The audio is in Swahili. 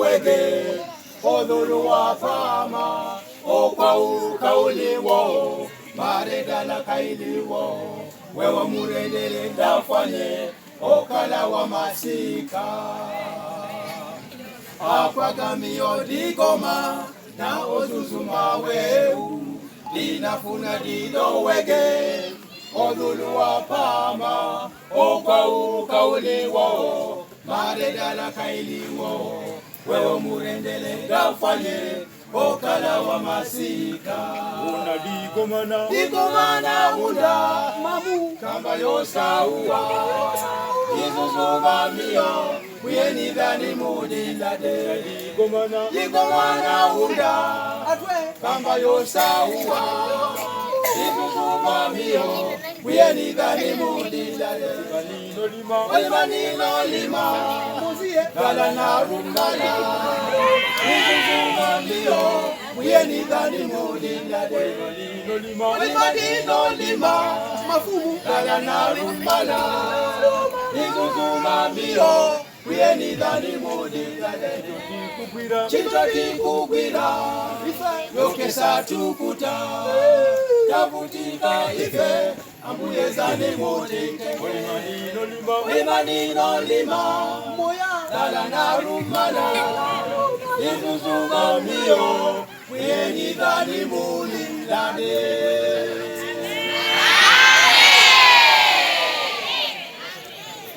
wege odhulu wa fama okwa ukauliwo maredala kailiwo wewe murendele dafanye okala wa masika akwagamiyo digoma na ozuzuma weu dinafuna dido wege odhulu wa pama okwa ukauliwo maredala kailiwo wewe murendele dafanye okala wa masika una digomana unda mamu kamba yosaua izuzuma miyo kuyeni dhani mudilade digomana unda kamba yosaua izuzuma miyo kuyeni dhani mudilade walimanino lima gala na rumbala izuzuma miyo kuyeni dhani mudilade walimanino lima mafumu gala na rumbala izuzuma miyo kuyeni dhani mudilade chicho kikugwira yokesa tukuta tavutika ife ambuye zani mudike walimanino lima gala na rumbala izuzuma miyo kuyeni dhani mudilade